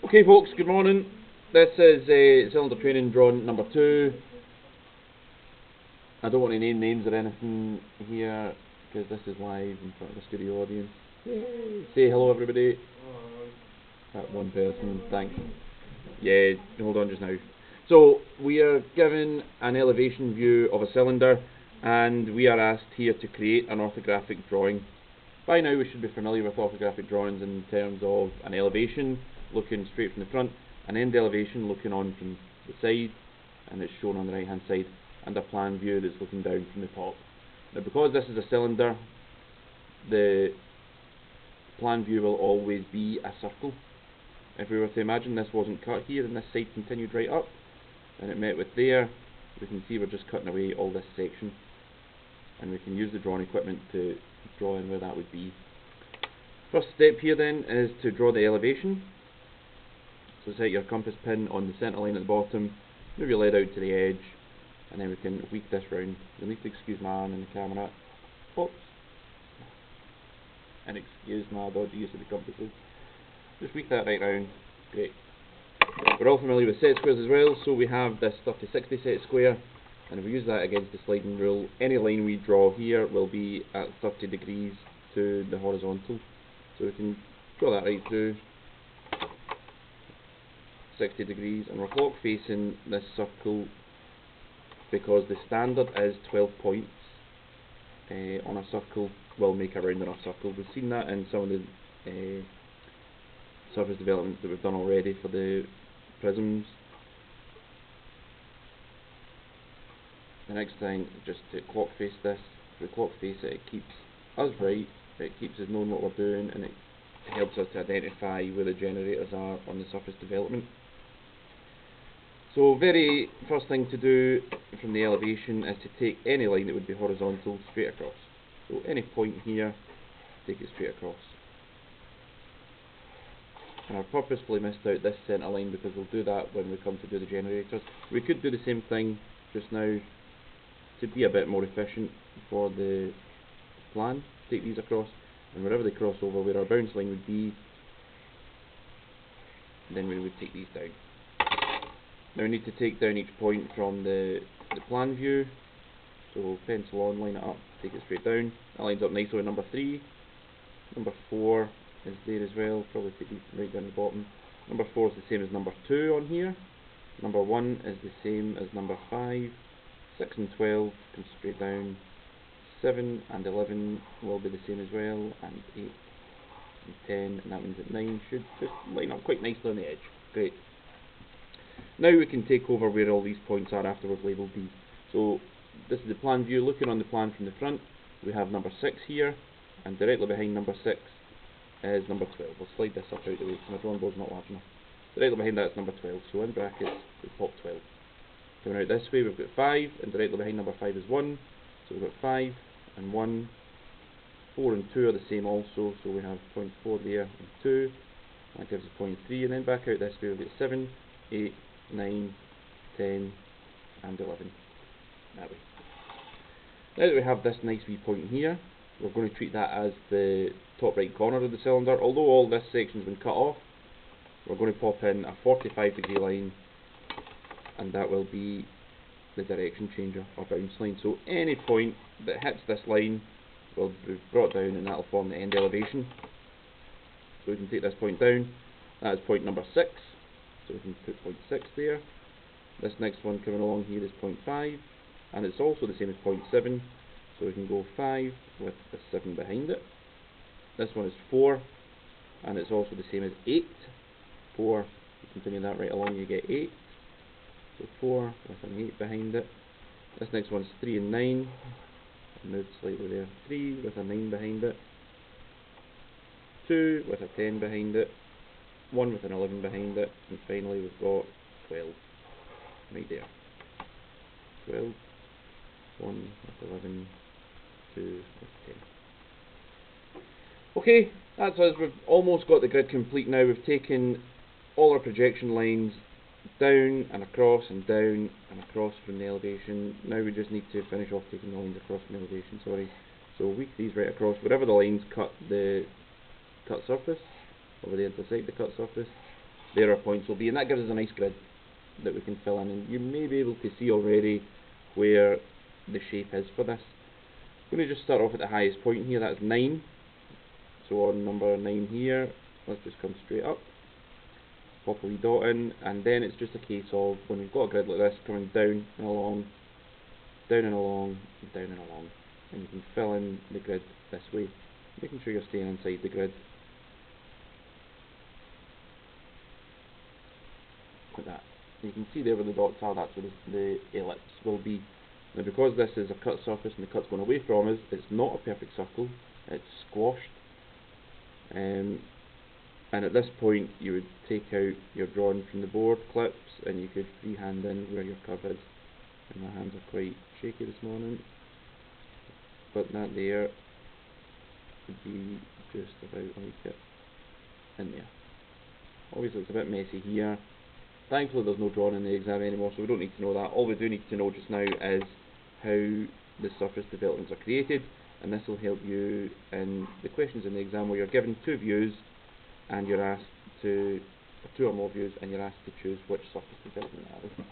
Okay folks, good morning. This is cylinder training drawing number 2. I don't want to name names or anything here because this is live in front of a studio audience. Yay. Say hello everybody. That one person, thanks. Yeah, hold on just now. So we are given an elevation view of a cylinder and we are asked here to create an orthographic drawing. By now we should be familiar with orthographic drawings in terms of an elevation looking straight from the front, an end elevation looking on from the side, and it's shown on the right hand side, and a plan view that's looking down from the top. Now because this is a cylinder, the plan view will always be a circle. If we were to imagine this wasn't cut here and this side continued right up and it met with there, we can see we're just cutting away all this section, and we can use the drawing equipment to draw in where that would be. First step here then is to draw the elevation. So set your compass pin on the centre line at the bottom, move your lead out to the edge, and then we can weak this round. You'll need to excuse my arm in the camera. Oops. And excuse my dodgy use of the compasses. Just weak that right round. Great. We're all familiar with set squares as well, so we have this 30-60 set square, and if we use that against the sliding rule, any line we draw here will be at 30 degrees to the horizontal. So we can draw that right through 60 degrees, and we're clock facing this circle because the standard is 12 points on a circle. Will make a round enough circle. We've seen that in some of the surface developments that we've done already for the prisms. The next thing, just to clock face this. If we clock face it, it keeps us right, it keeps us knowing what we're doing, and it helps us to identify where the generators are on the surface development. So very first thing to do from the elevation is to take any line that would be horizontal straight across. So any point here, take it straight across. And I've purposefully missed out this centre line because we'll do that when we come to do the generators. We could do the same thing just now to be a bit more efficient for the plan. Take these across, and wherever they cross over where our bounce line would be, then we would take these down. Now we need to take down each point from the plan view, so pencil on, line it up, take it straight down. That lines up nicely with number 3. Number 4 is there as well, probably take these right down the bottom. Number 4 is the same as number 2 on here. Number 1 is the same as number 5. 6 and 12 come straight down. 7 and 11 will be the same as well, and 8 and 10, and that means that 9 should just line up quite nicely on the edge. Great. Now we can take over where all these points are after we've labelled these. So this is the plan view. Looking on the plan from the front, we have number 6 here, and directly behind number 6 is number 12. We'll slide this up out of the way because my drawing board's not large enough. Directly behind that is number 12, so in brackets we pop 12. Coming out this way we've got 5, and directly behind number 5 is 1, so we've got 5 and 1. 4 and 2 are the same also, so we have 0.4 there and 2. That gives us 0.3, and then back out this way we've got 7, 8, 9, 10 and 11. That way. Now that we have this nice wee point here, we're going to treat that as the top right corner of the cylinder. Although all this section's been cut off, we're going to pop in a 45 degree line, and that will be the direction changer or bounce line. So any point that hits this line will be brought down, and that will form the end elevation. So we can take this point down. That is point number 6. So we can put point 6 there. This next one coming along here is point 5, and it's also the same as point 7. So we can go 5 with a 7 behind it. This one is 4, and it's also the same as 8. 4, you continue that right along, you get 8. So 4 with an 8 behind it. This next one's 3 and 9. Moved slightly there. 3 with a 9 behind it. 2 with a 10 behind it. 1 with an 11 behind it. And finally we've got 12. Right there. 12. 1 with 11. 2 with 10. Okay, that's us. We've almost got the grid complete now. We've taken all our projection lines down and across and down and across from the elevation. Now we just need to finish off taking the lines across from the elevation, sorry. So weak these right across, wherever the lines cut the cut surface, over there intersect the cut surface, there our points will be, and that gives us a nice grid that we can fill in, and you may be able to see already where the shape is for this. I'm going to just start off at the highest point here, that's 9. So on number 9 here, let's just come straight up, pop a wee dot in, and then it's just a case of, when we've got a grid like this, coming down and along, down and along, down and along, and you can fill in the grid this way, making sure you're staying inside the grid, like that. You can see there where the dots are, that's where the ellipse will be. Now because this is a cut surface and the cut's going away from us, it's not a perfect circle, it's squashed. And at this point you would take out your drawing from the board clips and you could freehand in where your curve is. And my hands are quite shaky this morning, but that there would be just about like it in there. Obviously it's a bit messy here. Thankfully there's no drawing in the exam anymore, so we don't need to know that. All we do need to know just now is how the surface developments are created, and this will help you in the questions in the exam where you're given two views and you're asked to, or two or more views, and you're asked to choose which surface development that is.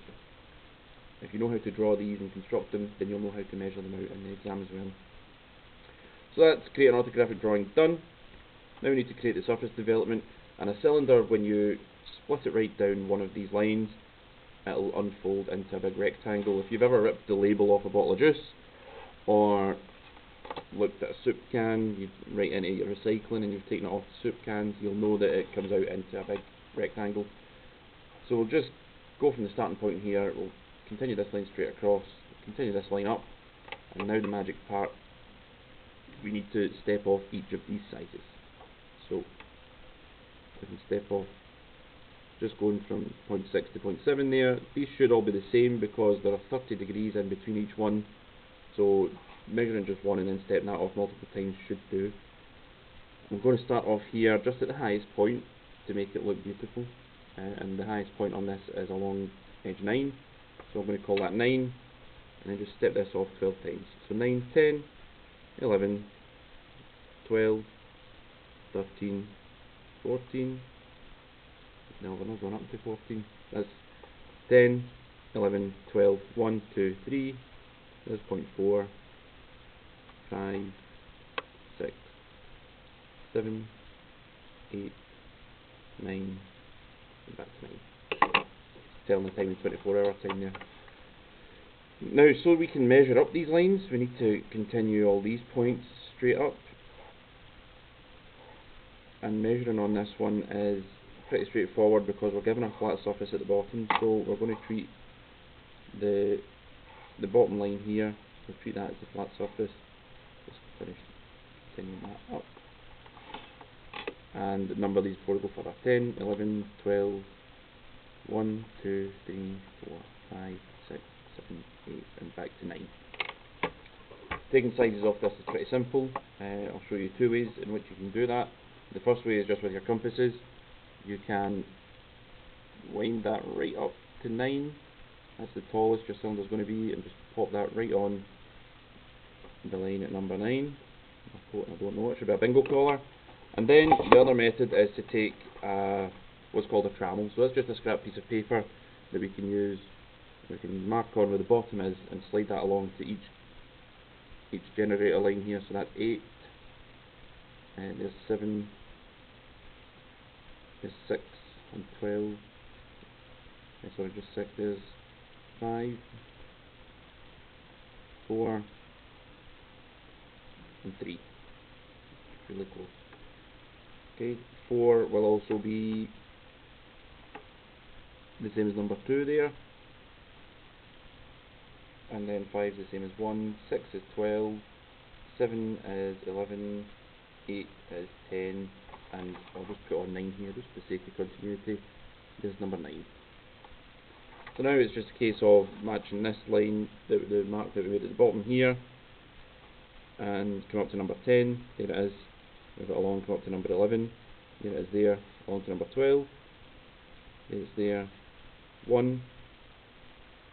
If you know how to draw these and construct them, then you'll know how to measure them out in the exam as well. So that's create an orthographic drawing done. Now we need to create the surface development, and a cylinder, when you split it right down one of these lines, it'll unfold into a big rectangle. If you've ever ripped the label off a bottle of juice, or looked at a soup can, you right into your recycling and you've taken it off the soup cans, you'll know that it comes out into a big rectangle. So we'll just go from the starting point here, we'll continue this line straight across, continue this line up, and now the magic part, we need to step off each of these sizes. So we can step off, just going from point 6 to point 7 there. These should all be the same because there are 30 degrees in between each one, so measuring just one and then stepping that off multiple times should do. I'm going to start off here just at the highest point to make it look beautiful, and the highest point on this is along edge 9, so I'm going to call that 9, and then just step this off 12 times. So 9, 10, 11, 12, 13, 14, no, we're not going up to 14, that's 10, 11, 12, 1, 2, 3, there's point 4, 5, 6, 7, 8, 9, and back to 9. Telling the time in 24-hour time there. Now, so we can measure up these lines, we need to continue all these points straight up. And measuring on this one is pretty straightforward because we're given a flat surface at the bottom, so we're going to treat the bottom line here, we'll treat that as a flat surface. Just finish continuing that up. And number these before we go further. 10, 11, 12, 1, 2, 3, 4, 5, 6, 7, 8, and back to 9. Taking sizes off this is pretty simple. I'll show you two ways in which you can do that. The first way is just with your compasses. You can wind that right up to 9. That's the tallest your cylinder is going to be, and just pop that right on the line at number 9. I don't know, it should be a bingo collar. And then the other method is to take what's called a trammel. So that's just a scrap piece of paper that we can use. We can mark on where the bottom is and slide that along to each generator line here. So that's 8, and there's 7, there's 6, and 12. Sorry, just 6. There's 5, 4, and 3. Really close. Okay, 4 will also be the same as number 2 there, and then 5 is the same as 1, 6 is 12, 7 is 11, 8 is 10, and I'll just put on 9 here just for the sake of continuity. This is number 9. So now it's just a case of matching this line, the mark that we made at the bottom here, and come up to number 10, there it is, move it along, come up to number 11, there it is there, along to number 12, there it's there, 1,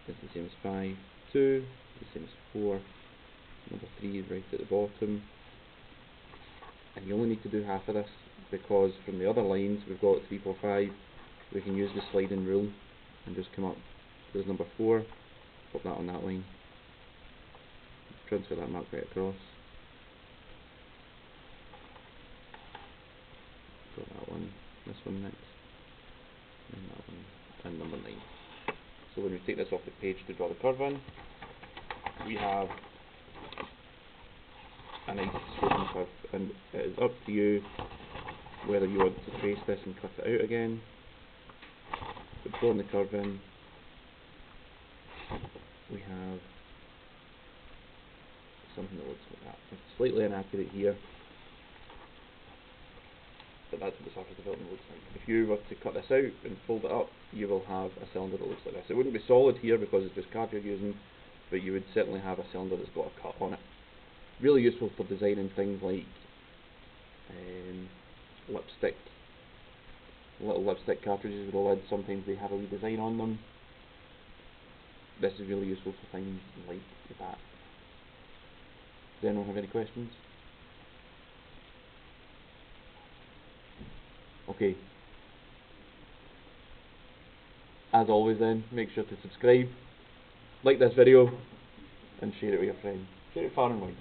it's the same as 5, 2, the same as 4, number 3 is right at the bottom, and you only need to do half of this, because from the other lines we've got 3, 4, 5, We can use the sliding rule and just come up. There's number 4, pop that on that line, transfer that mark right across, got that one, this one next, and that one, and number 9. So when we take this off the page to draw the curve in, we have a nice sloping curve, and it is up to you whether you want to trace this and cut it out again. But drawing the curve in, we have something that looks like that. It's slightly inaccurate here, but that's what the surface development looks like. If you were to cut this out and fold it up, you will have a cylinder that looks like this. It wouldn't be solid here because it's just card you're using, but you would certainly have a cylinder that's got a cut on it. Really useful for designing things like lipstick, little lipstick cartridges with a lid. Sometimes they have a wee design on them. This is really useful for things like that. Does anyone have any questions? Okay. As always then, make sure to subscribe, like this video, and share it with your friends. Share it far and wide.